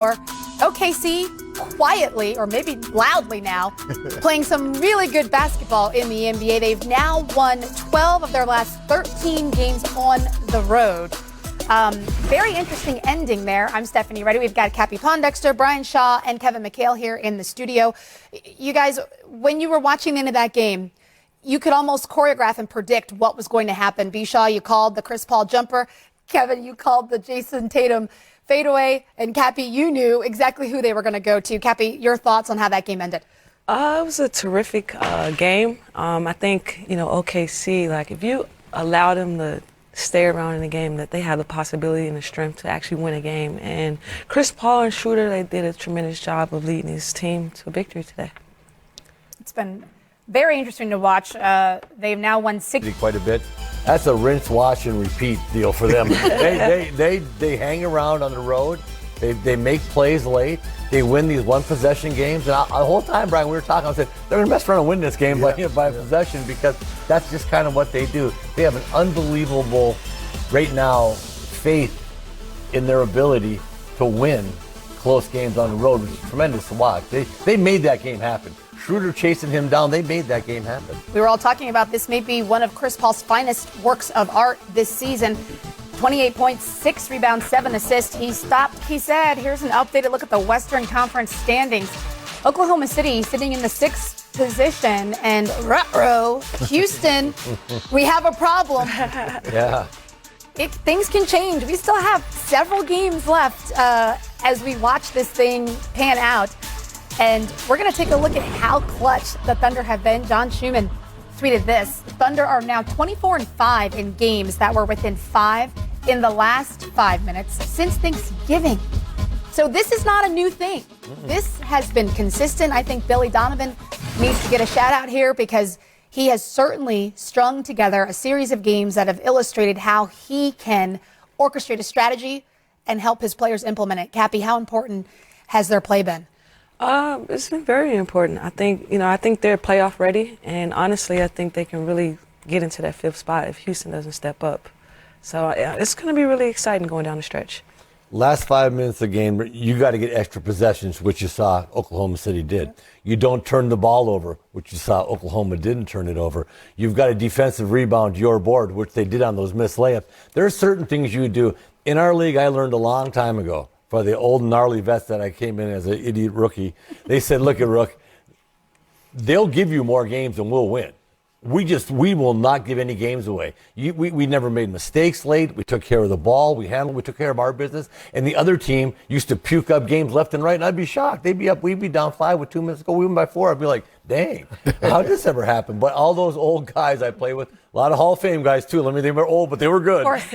OKC quietly, or maybe loudly now, playing some really good basketball in the NBA. They've now won 12 of their last 13 games on the road. Very interesting ending there. I'm Stephanie Reddy. We've got Cappy Pondexter, Brian Shaw, and Kevin McHale here in the studio. You guys, when you were watching the end of that game, you could almost choreograph and predict what was going to happen. B. Shaw, you called the Chris Paul jumper. Kevin, you called the Jayson Tatum fadeaway, and Cappy, you knew exactly who they were going to go to. Cappy, your thoughts on how that game ended? It was a terrific game. I think, OKC, if you allow them to stay around in the game, that they have the possibility and the strength to actually win a game. And Chris Paul and Schroeder, they did a tremendous job of leading his team to a victory today. It's been very interesting to watch. They've now won 6. Quite a bit. That's a rinse, wash, and repeat deal for them. they hang around on the road. They make plays late. They win these one-possession games. And the whole time, Brian, we were talking, I said, they're going to mess around and win this game by possession, because that's just kind of what they do. They have an unbelievable, right now, faith in their ability to win close games on the road, which is tremendous to watch. They made that game happen. Schroeder chasing him down, they made that game happen. We were all talking about this may be one of Chris Paul's finest works of art this season. 28 points, 6 rebounds, 7 assists. He said, here's an updated look at the Western Conference standings. Oklahoma City sitting in the 6th position, and Houston, we have a problem. Yeah. Things can change. We still have several games left as we watch this thing pan out. And we're going to take a look at how clutch the Thunder have been. John Schumann tweeted this. Thunder are now 24-5 in games that were within 5 in the last 5 minutes since Thanksgiving. So this is not a new thing. This has been consistent. I think Billy Donovan needs to get a shout out here, because he has certainly strung together a series of games that have illustrated how he can orchestrate a strategy and help his players implement it. Cappy, how important has their play been? It's been very important. I think they're playoff ready, and honestly, I think they can really get into that 5th spot if Houston doesn't step up. So it's going to be really exciting going down the stretch. Last 5 minutes of the game, you got to get extra possessions, which you saw Oklahoma City did. You don't turn the ball over, which you saw Oklahoma didn't turn it over. You've got a defensive rebound to your board, which they did on those missed layups. There are certain things you do. In our league, I learned a long time ago, for the old gnarly vets that I came in as an idiot rookie, they said, look at Rook, they'll give you more games than we'll win. We will not give any games away. We never made mistakes late. We took care of the ball. We took care of our business. And the other team used to puke up games left and right, and I'd be shocked. They'd be up, we'd be down 5 with 2 minutes to go. We went by 4. I'd be like, dang, how did this ever happen? But all those old guys I play with, a lot of Hall of Fame guys too. They were old, but they were good. Of course.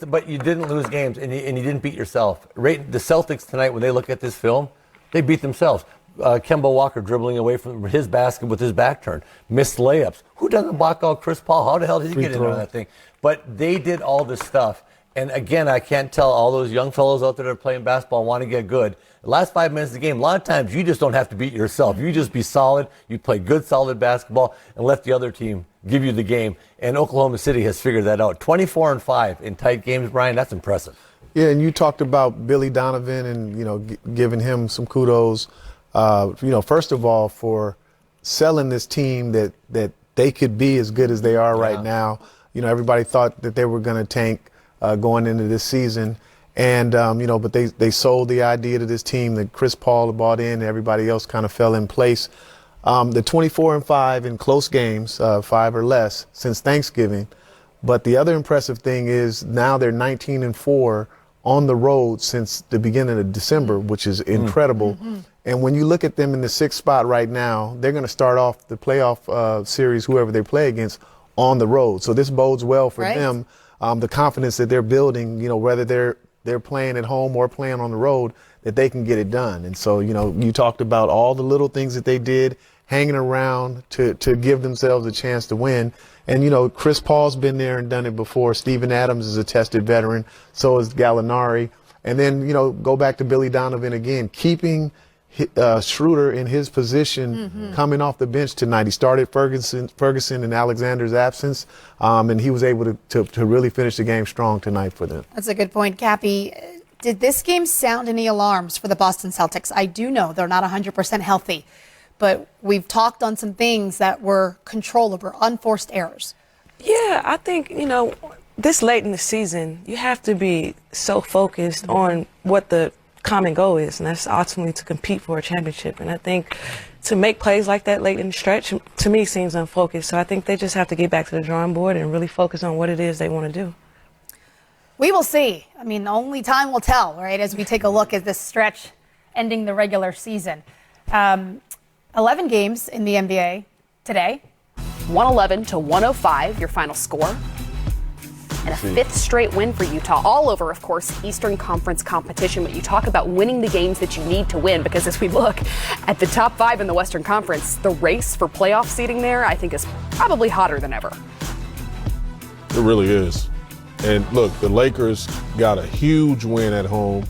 But you didn't lose games, and you didn't beat yourself. Right, the Celtics tonight, when they look at this film, they beat themselves. Kemba Walker dribbling away from his basket with his back turned. Missed layups. Who doesn't block out Chris Paul? How the hell did he get into that thing? But they did all this stuff. And again, I can't tell all those young fellows out there that are playing basketball and want to get good. The last 5 minutes of the game, a lot of times you just don't have to beat yourself. You just be solid. You play good, solid basketball and let the other team give you the game. And Oklahoma City has figured that out. 24-5 in tight games, Brian. That's impressive. Yeah, and you talked about Billy Donovan and, giving him some kudos. First of all, for selling this team that they could be as good as they are right now. Everybody thought that they were going to tank going into this season. And, but they sold the idea to this team that Chris Paul bought in, and everybody else kind of fell in place. The 24-5 in close games, 5 or less, since Thanksgiving. But the other impressive thing is now they're 19-4 on the road since the beginning of December, which is incredible. And when you look at them in the 6th spot right now, they're going to start off the playoff series, whoever they play against, on the road. So this bodes well for them. The confidence that they're building, whether they're playing at home or playing on the road, that they can get it done. And so, you talked about all the little things that they did, hanging around to give themselves a chance to win. And, Chris Paul's been there and done it before. Steven Adams is a tested veteran. So is Gallinari. And then, go back to Billy Donovan again, keeping Schroeder in his position coming off the bench tonight. He started Ferguson and Alexander's absence, and he was able to really finish the game strong tonight for them. That's a good point, Cappy. Did this game sound any alarms for the Boston Celtics? I do know they're not 100% healthy, but we've talked on some things that were controllable, unforced errors. Yeah, I think, this late in the season, you have to be so focused on what the common goal is, and that's ultimately to compete for a championship. And I think to make plays like that late in the stretch, to me, seems unfocused. So I think they just have to get back to the drawing board and really focus on what it is they want to do. We will see. I mean, only time will tell, right, as we take a look at this stretch ending the regular season. 11 games in the NBA today. 111 to 105, your final score. And a fifth straight win for Utah, all over, of course, Eastern Conference competition. But you talk about winning the games that you need to win, because as we look at the top 5 in the Western Conference, the race for playoff seeding there, I think, is probably hotter than ever. It really is. And look, the Lakers got a huge win at home,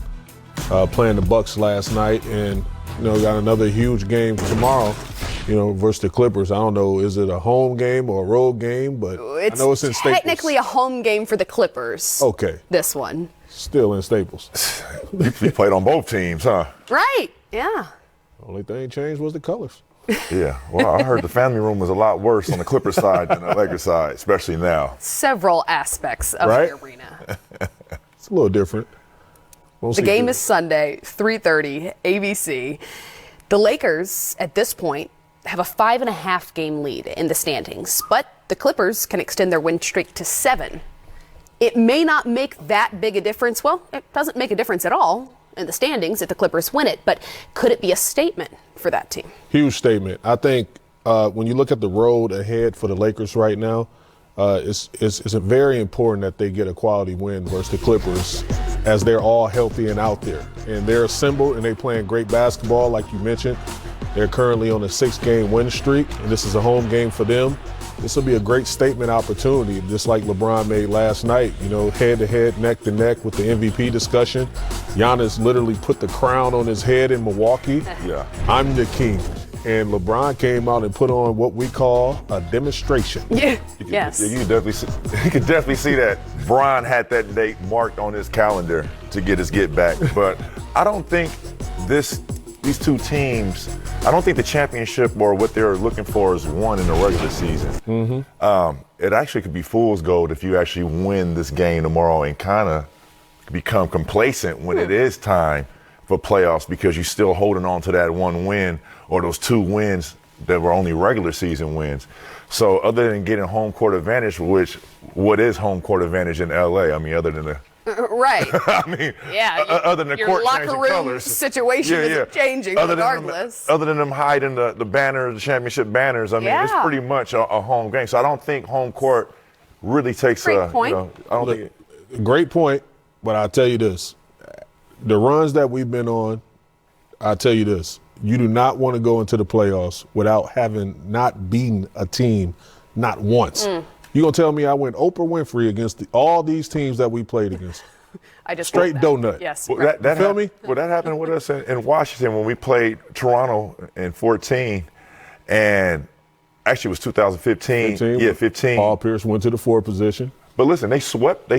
playing the Bucks last night, and got another huge game tomorrow, versus the Clippers. I don't know, is it a home game or a road game? But I know it's in Staples. Technically a home game for the Clippers. Okay. This one. Still in Staples. You played on both teams, huh? Right, yeah. Only thing changed was the colors. Yeah, well, I heard the family room was a lot worse on the Clippers side than the Lakers side, especially now. Several aspects of the arena. It's a little different. The game is Sunday, 3:30, ABC. The Lakers, at this point, have a 5.5 game lead in the standings, but the Clippers can extend their win streak to 7. It may not make that big a difference. Well, it doesn't make a difference at all in the standings if the Clippers win it, but could it be a statement for that team? Huge statement. I think when you look at the road ahead for the Lakers right now, it's very important that they get a quality win versus the Clippers, as they're all healthy and out there. And they're assembled and they're playing great basketball, like you mentioned. They're currently on a 6-game win streak, and this is a home game for them. This will be a great statement opportunity, just like LeBron made last night, head-to-head, neck-to-neck with the MVP discussion. Giannis literally put the crown on his head in Milwaukee. Yeah. I'm the king. And LeBron came out and put on what we call a demonstration. Yeah. Yes. You could definitely see that. Bron had that date marked on his calendar to get his get back. But I don't think these two teams, I don't think the championship or what they're looking for is won in the regular season. Mm-hmm. It actually could be fool's gold if you actually win this game tomorrow and kind of become complacent when it is time for playoffs, because you're still holding on to that one win or those 2 wins that were only regular season wins. So other than getting home court advantage, what is home court advantage in LA? I mean, other than the right. I mean, yeah, other than the your court locker changing room colors, situation isn't changing regardless. Other than them hiding the banners, the championship banners, I mean, it's pretty much a home game. So I don't think home court really takes Great point. Great point, but I'll tell you this. The runs that we've been on, I'll tell you this. You do not want to go into the playoffs without having not beaten a team not once. You gonna tell me I went Oprah Winfrey against all these teams that we played against? I just straight donut. Yes. Well, that feel me? Well, that happened with us in Washington when we played Toronto in 14, and actually it was 2015. Yeah, 15. Paul Pierce went to the 4 position. But listen, they swept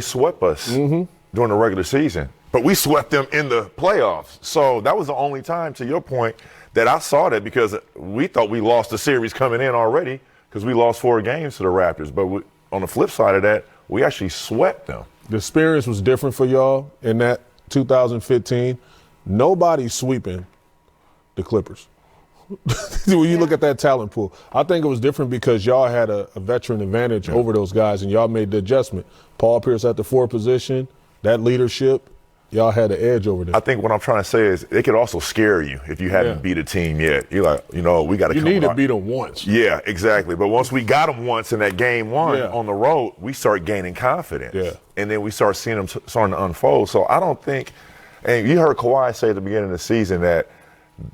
us during the regular season, but we swept them in the playoffs. So that was the only time, to your point, that I saw that, because we thought we lost the series coming in already, because we lost 4 games to the Raptors. But on the flip side of that, we actually swept them. The experience was different for y'all in that 2015. Nobody's sweeping the Clippers. When you look at that talent pool, I think it was different because y'all had a veteran advantage over those guys, and y'all made the adjustment. Paul Pierce at the 4 position, that leadership, y'all had the edge over them. I think what I'm trying to say is it could also scare you if you haven't beat a team yet. You're like, we got to come. You need to beat them once. Yeah, exactly. But once we got them once in that game 1 on the road, we start gaining confidence. Yeah. And then we start seeing them starting to unfold. So I don't think, and you heard Kawhi say at the beginning of the season that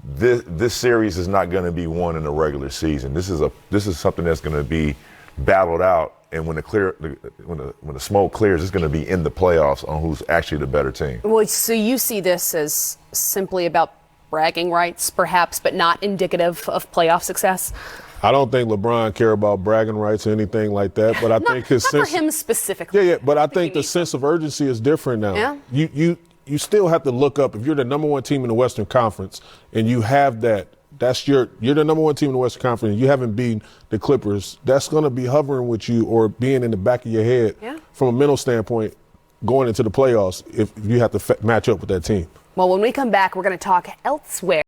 this series is not going to be won in the regular season. This is something that's going to be battled out. And when the smoke clears, it's going to be in the playoffs on who's actually the better team. Well, so you see this as simply about bragging rights, perhaps, but not indicative of playoff success? I don't think LeBron care about bragging rights or anything like that, but I think his not sense for him specifically. Yeah, but I think the sense of urgency is different now. Yeah. you still have to look up. If you're the number one team in the Western Conference and you have that, you're the number one team in the Western Conference and you haven't beaten the Clippers, that's going to be hovering with you or being in the back of your head from a mental standpoint going into the playoffs if you have to match up with that team. Well, when we come back, we're going to talk elsewhere